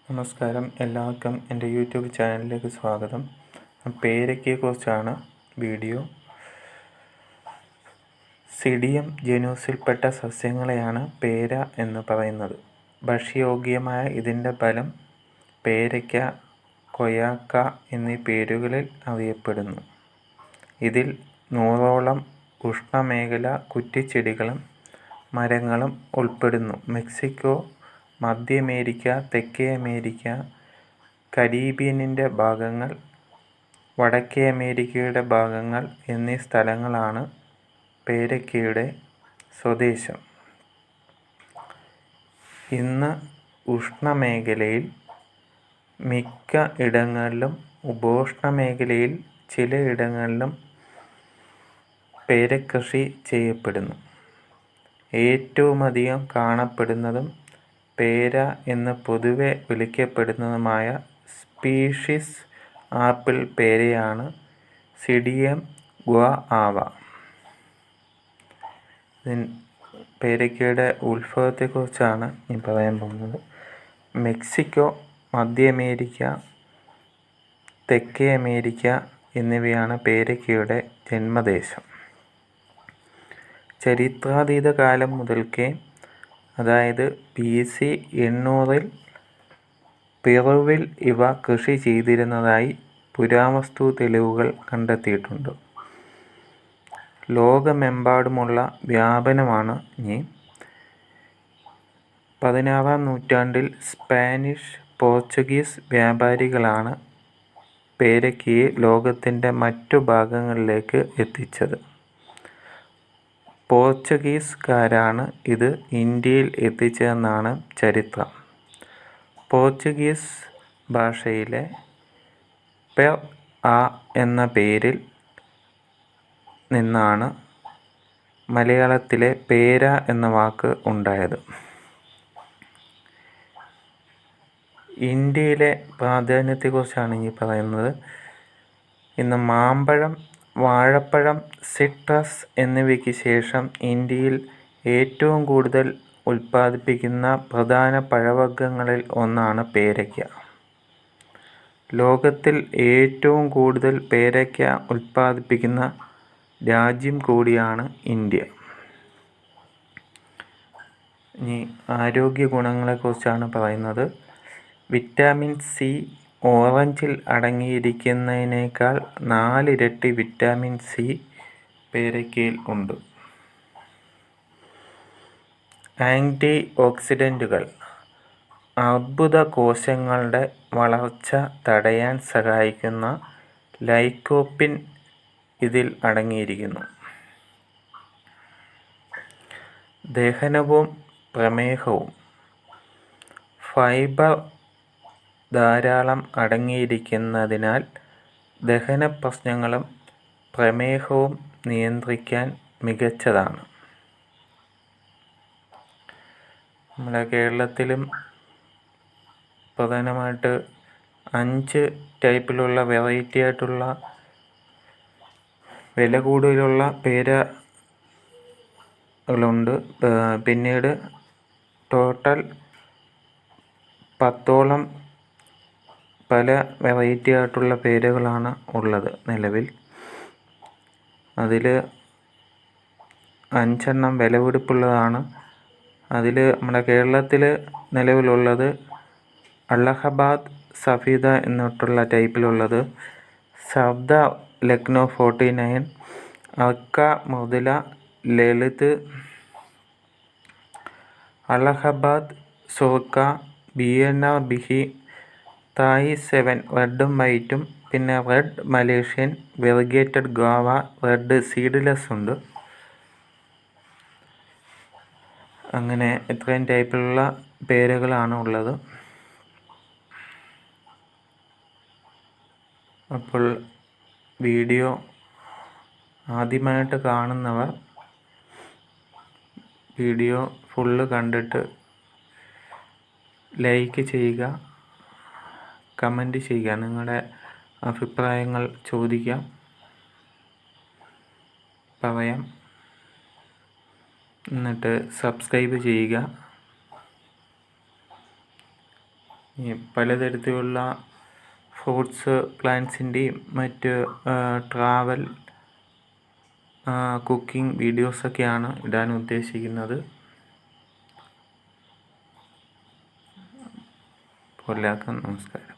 നമസ്കാരം, എല്ലാവർക്കും എൻ്റെ യൂട്യൂബ് ചാനലിലേക്ക് സ്വാഗതം. പേരയ്ക്കയെക്കുറിച്ചാണ് വീഡിയോ. സിഡിയം ജനുസിൽപ്പെട്ട സസ്യങ്ങളെയാണ് പേര എന്ന് പറയുന്നത്. ഭക്ഷ്യയോഗ്യമായ ഇതിൻ്റെ ഫലം പേരയ്ക്ക, കൊയ്യാക്ക എന്നീ പേരുകളിൽ അറിയപ്പെടുന്നു. ഇതിൽ 100ഓളം ഉഷ്ണമേഖലാ കുറ്റിച്ചെടികളും മരങ്ങളും ഉൾപ്പെടുന്നു. മെക്സിക്കോ, മധ്യ അമേരിക്ക, തെക്കേ അമേരിക്ക, കരീബിയനിൻ്റെ ഭാഗങ്ങൾ, വടക്കേ അമേരിക്കയുടെ ഭാഗങ്ങൾ എന്നീ സ്ഥലങ്ങളാണ് പേരയ്ക്കയുടെ സ്വദേശം. ഇന്ന് ഉഷ്ണമേഖലയിൽ മിക്ക ഇടങ്ങളിലും ഉപോഷ്ണമേഖലയിൽ ചിലയിടങ്ങളിലും പേരക്കൃഷി ചെയ്യപ്പെടുന്നു. ഏറ്റവുമധികം കാണപ്പെടുന്നതും പേര എന്ന് പൊതുവെ വിളിക്കപ്പെടുന്നതുമായ സ്പീഷീസ് ആപ്പിൾ പേരയാണ് സിഡിയം ഗുആവ. പേരയ്ക്കയുടെ ഉത്ഭവത്തെക്കുറിച്ചാണ് ഞാൻ പറയാൻ പോകുന്നത്. മെക്സിക്കോ, മധ്യ അമേരിക്ക, തെക്കേ അമേരിക്ക എന്നിവയാണ് പേരയ്ക്കയുടെ ജന്മദേശം. ചരിത്രാതീത കാലം മുതൽക്കേ, അതായത് BC 800-ൽ പെറുവിൽ ഇവ കൃഷി ചെയ്തിരുന്നതായി പുരാവസ്തു തെളിവുകൾ കണ്ടെത്തിയിട്ടുണ്ട്. ലോകമെമ്പാടുമുള്ള വ്യാപനമാണ് ഇനി. 16-ാം നൂറ്റാണ്ടിൽ സ്പാനിഷ്, പോർച്ചുഗീസ് വ്യാപാരികളാണ് പേരയ്ക്കയെ ലോകത്തിൻ്റെ മറ്റു ഭാഗങ്ങളിലേക്ക് എത്തിച്ചത്. പോർച്ചുഗീസുകാരാണ് ഇത് ഇന്ത്യയിൽ എത്തിച്ചതെന്നാണ് ചരിത്രം. പോർച്ചുഗീസ് ഭാഷയിലെ പെർ എന്ന പേരിൽ നിന്നാണ് മലയാളത്തിലെ പേര എന്ന വാക്ക് ഉണ്ടായത്. ഇന്ത്യയിലെ പ്രാധാന്യത്തെക്കുറിച്ചാണ് ഇനി പറയുന്നത്. ഇന്ന് മാമ്പഴം, വാഴപ്പഴം, സിട്രസ് എന്നിവയ്ക്ക് ശേഷം ഇന്ത്യയിൽ ഏറ്റവും കൂടുതൽ ഉൽപ്പാദിപ്പിക്കുന്ന പ്രധാന പഴവർഗ്ഗങ്ങളിൽ ഒന്നാണ് പേരയ്ക്ക. ലോകത്തിൽ ഏറ്റവും കൂടുതൽ പേരയ്ക്ക ഉൽപ്പാദിപ്പിക്കുന്ന രാജ്യം കൂടിയാണ് ഇന്ത്യ. ഇനി ആരോഗ്യ ഗുണങ്ങളെക്കുറിച്ചാണ് പറയുന്നത്. വിറ്റാമിൻ സി ഓറഞ്ചിൽ അടങ്ങിയിരിക്കുന്നതിനേക്കാൾ 4 ഇരട്ടി വിറ്റാമിൻ സി പേരയ്ക്കയിൽ ഉണ്ട്. ആൻറ്റി ഓക്സിഡൻറ്റുകൾ അർബുദ കോശങ്ങളുടെ വളർച്ച തടയാൻ സഹായിക്കുന്ന ലൈക്കോപ്പിൻ ഇതിൽ അടങ്ങിയിരിക്കുന്നു. ദഹനവും പ്രമേഹവും ഫൈബർ ധാരാളം അടങ്ങിയിരിക്കുന്നതിനാൽ ദഹന പ്രശ്നങ്ങളും പ്രമേഹവും നിയന്ത്രിക്കാൻ മികച്ചതാണ്. നമ്മുടെ കേരളത്തിലും പ്രധാനമായിട്ട് 5 ടൈപ്പിലുള്ള വെറൈറ്റി ആയിട്ടുള്ള വില കൂടുതലുള്ള പേരകളുണ്ട്. പിന്നീട് ടോട്ടൽ 10ഓളം പല വെറൈറ്റി ആയിട്ടുള്ള പേരകളാണ് ഉള്ളത് നിലവിൽ. അതിൽ 5 വിലപിടിപ്പുള്ളതാണ്. അതിൽ നമ്മുടെ കേരളത്തിൽ നിലവിലുള്ളത് അലഹബാദ് സഫീദ എന്നിട്ടുള്ള ടൈപ്പിലുള്ളത്, സർദാർ ലക്നോ 49, അർക്ക മൃദുല, ലളിത്, അലഹബാദ് സുർക്ക, BNR ബിഹി, തായ് 7 റെഡും വൈറ്റും, പിന്നെ red Malaysian, variegated Goa, red seedless ഉണ്ട്. അങ്ങനെ ഇത്രയും ടൈപ്പിലുള്ള പേരുകളാണ് ഉള്ളത്. അപ്പോൾ വീഡിയോ ആദ്യമായിട്ട് കാണുന്നവർ വീഡിയോ ഫുള്ള് കണ്ടിട്ട് ലൈക്ക് ചെയ്യുക, കമൻറ്റ് ചെയ്യുക, നിങ്ങളുടെ അഭിപ്രായങ്ങൾ ചോദിക്കാം, പറയാം. എന്നിട്ട് സബ്സ്ക്രൈബ് ചെയ്യുക. ഈ പലതരത്തിലുള്ള ഫ്രൂട്ട്സ് പ്ലാന്റ്സിൻ്റെയും മറ്റ് ട്രാവൽ കുക്കിംഗ് വീഡിയോസൊക്കെയാണ് ഇടാൻ ഉദ്ദേശിക്കുന്നത്. എല്ലാവർക്കും നമസ്കാരം.